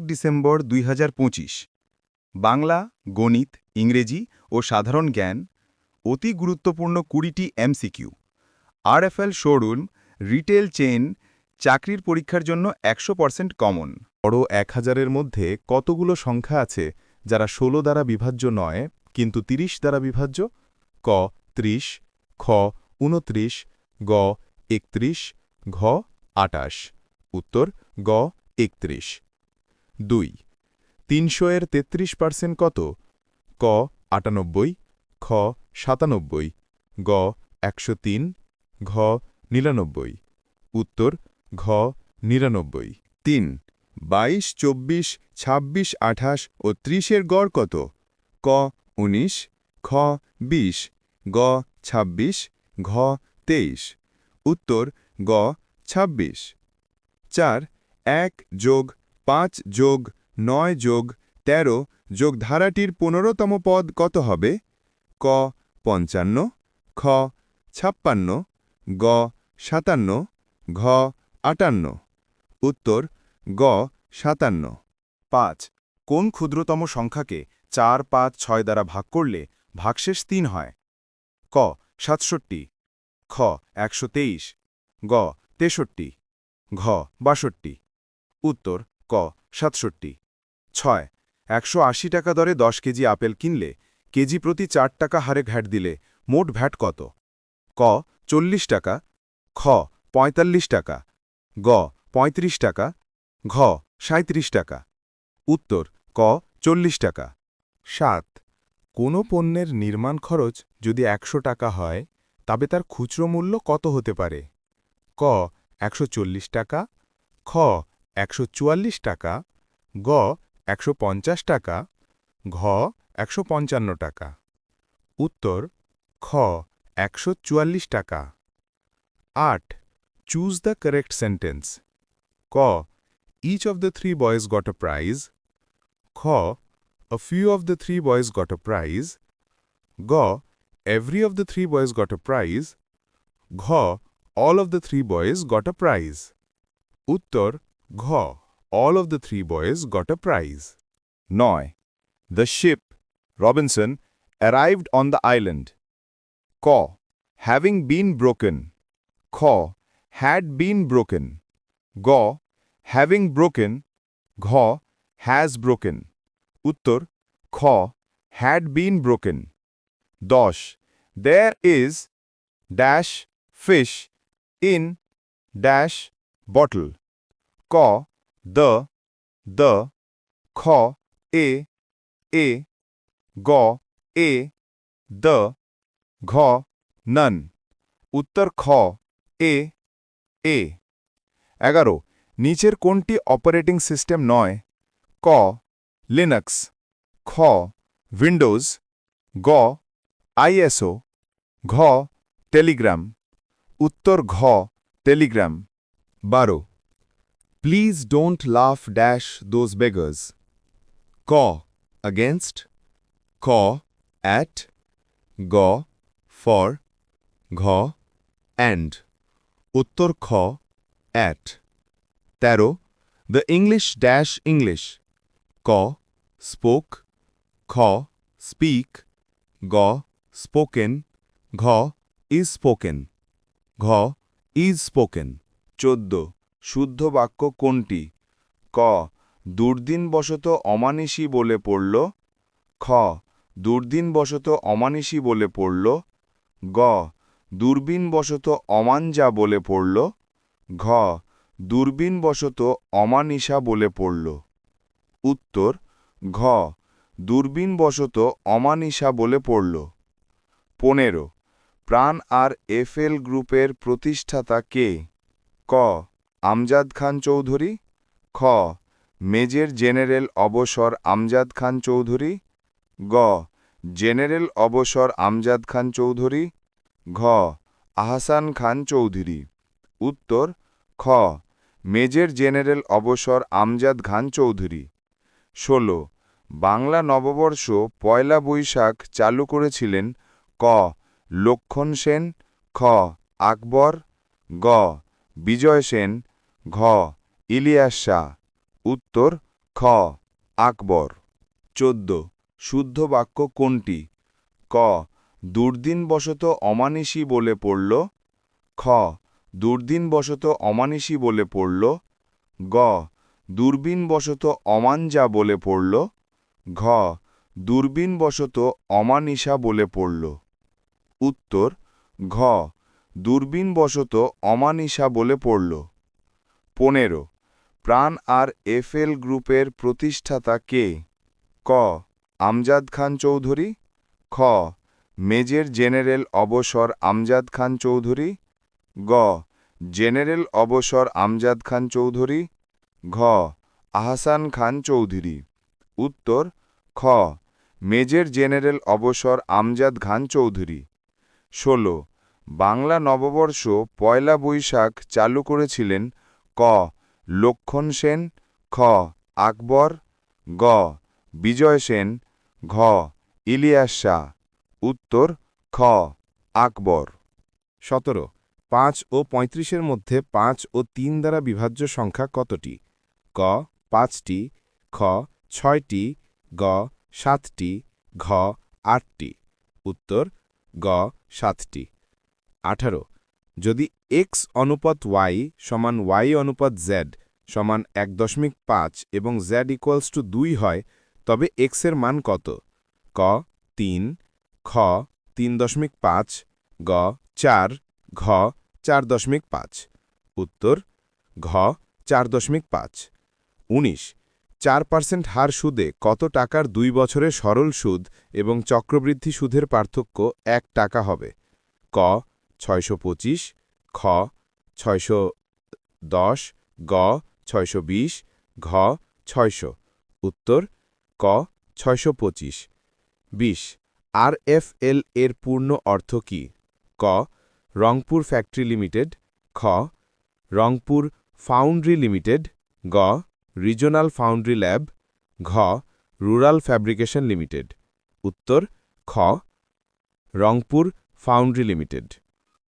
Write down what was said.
December 2025 Bangla, গণিত, ইংরেজি ও সাধারণ জ্ঞান অতি গুরুত্বপূর্ণ 20টি MCQ. RFL showroom retail chain চাকরির পরীক্ষার জন্য 100% কমন। বড় 1000-এর মধ্যে কতগুলো সংখ্যা আছে যারা 16 দ্বারা বিভাজ্য নয় কিন্তু 30 দ্বারা বিভাজ্য? ক 30, খ 29, গ 31, ঘ 28। উত্তর গ 31। 2 300-এর 33% কত? ক 98, খ 97, গ 103, ঘ 99। উত্তর ঘ 99। 3 22, 24, 26, 28 ও 30-এর গড় কত? ক 19, খ 20, গ 26, ঘ 23। উত্তর গ 26। 4 1 যোগ 5 যোগ 9 যোগ 13 যোগ ধারাটির 15তম পদ কত হবে? ক 55, খ 56, গ 57, ঘ 58। উত্তর গ 57। 5 কোন ক্ষুদ্রতম সংখ্যাকে 4, 5, 6 দ্বারা ভাগ করলে ভাগশেষ 3 হয়? ক 67, খ 123, গ 63, ঘ 62। উত্তর ক 67। 6 180 টাকা দরে 10 কেজি আপেল কিনলে কেজি প্রতি 4 টাকা হারে ভ্যাট দিলে মোট ভ্যাট কত? ক 40 টাকা, খ 45 টাকা, গ 35 টাকা, ঘ 37 টাকা। উত্তর ক 40 টাকা। 7 কোনো পণ্যের নির্মাণ খরচ যদি 100 টাকা হয় তবে তার খুচরো মূল্য কত হতে পারে? ক 140 টাকা, খ 144 টাকা, গ 150 টাকা, ঘ 155 টাকা। উত্তর খ 144 টাকা। 8 চুজ দ্য কারেক্ট সেন্টেন্স। ক Each of the 3 boys got a prize. খ A few of the 3 boys got a prize. G Every of the 3 boys got a prize. ঘ All of the 3 boys got a prize. উত্তর ঘ All of the 3 boys got a prize. 9 The ship, Robinson, arrived on the island. ক Having been broken. খ Had been broken. গ Having broken. ঘ Has broken. উত্তর খ Had been broken. 10 There is dash fish in dash bottle. ক the খ a গ the ঘ none. উত্তর খ a 11 নিচের কোনটি অপারেটিং সিস্টেম নয়? ক লিনাক্স, খ উইন্ডোজ, গ আইএসও, ঘ টেলিগ্রাম। উত্তর ঘ Telegram. 12 Please don't laugh dash those beggars. ক against, খ at, গ for, ঘ and. উত্তর খ at. 13 The English dash English. ক spoke, খ speak, গ spoken, ঘ is spoken, ঘ is spoken. 14 শুদ্ধ বাক্য কোনটি? ক দুর্দিনবশত অমানিশি বলে পড়ল, খ দুর্দিনবশত অমানিশি বলে পড়ল, গ দূরবীনবশত অমাঞ্জা বলে পড়ল, ঘ দূরবীনবশত অমানিশা বলে পড়ল। উত্তর ঘ দূরবীনবশত অমানিশা বলে পড়ল। 15 প্রাণ আর এফএল গ্রুপের প্রতিষ্ঠাতা কে? ক আমজাদ খান চৌধুরী, খ মেজর জেনারেল অবসর আমজাদ খান চৌধুরী, গ জেনারেল অবসর আমজাদ খান চৌধুরী, ঘ আহসান খান চৌধুরী। উত্তর খ মেজর জেনারেল অবসর আমজাদ খান চৌধুরী। 16 বাংলা নববর্ষ পয়লা বৈশাখ চালু করেছিলেন ক লক্ষণ সেন, খ আকবর, গ বিজয় সেন, ঘ ইলিয়াস শাহ। উত্তর খ আকবর 14 শুদ্ধ বাক্য কোনটি ক দুর্দিনবশত অমানিসী বলে পড়ল খ দুর্দিনবশত অমানিসী বলে পড়ল গ দূরবীনবশত অমাঞ্জা বলে পড়ল ঘ দূরবীনবশত অমানিসা বলে পড়ল উত্তর ঘ দূরবীনবশত অমানিসা বলে পড়ল 15 প্রাণ আর এফএল গ্রুপের প্রতিষ্ঠাতা কে ক আমজাদ খান চৌধুরী খ মেজর জেনারেল অবসর আমজাদ খান চৌধুরী গ জেনারেল অবসর আমজাদ খান চৌধুরী ঘ আহসান খান চৌধুরী উত্তর খ মেজর জেনারেল অবসর আমজাদ খান চৌধুরী 16 বাংলা নববর্ষ পয়লা বৈশাখ চালু করেছিলেন ক লক্ষণ সেন খ আকবর গ বিজয় সেন ঘ ইলিয়াস শাহ উত্তর খ আকবর 17 5 ও 35-এর মধ্যে 5 ও 3 দ্বারা বিভাজ্য সংখ্যা কতটি ক 5টি খ 6টি গ 7টি ঘ 8টি উত্তর গ 7টি 18 যদি x অনুপাত y সমান y অনুপাত z সমান 1.5 এবং z ইকুয়ালস টু 2 হয় তবে x এর মান কত ক 3 খ 3.5 গ 4 ঘ 4.5 উত্তর ঘ 4.5 19 4% হার সুদে কত টাকার 2 বছরের সরল সুদ এবং চক্রবৃদ্ধি সুদের পার্থক্য 1 টাকা হবে ক 625 খ 610 গ 620 ঘ 600 উত্তর ক 625 20 RFL এর পূর্ণ অর্থ কি ক রংপুর ফ্যাক্টরি লিমিটেড খ রংপুর ফাউন্ড্রি লিমিটেড গ রিজনাল ফাউন্ড্রি ল্যাব ঘ রুরাল ফ্যাব্রিকেশন লিমিটেড উত্তর খ রংপুর ফাউন্ড্রি লিমিটেড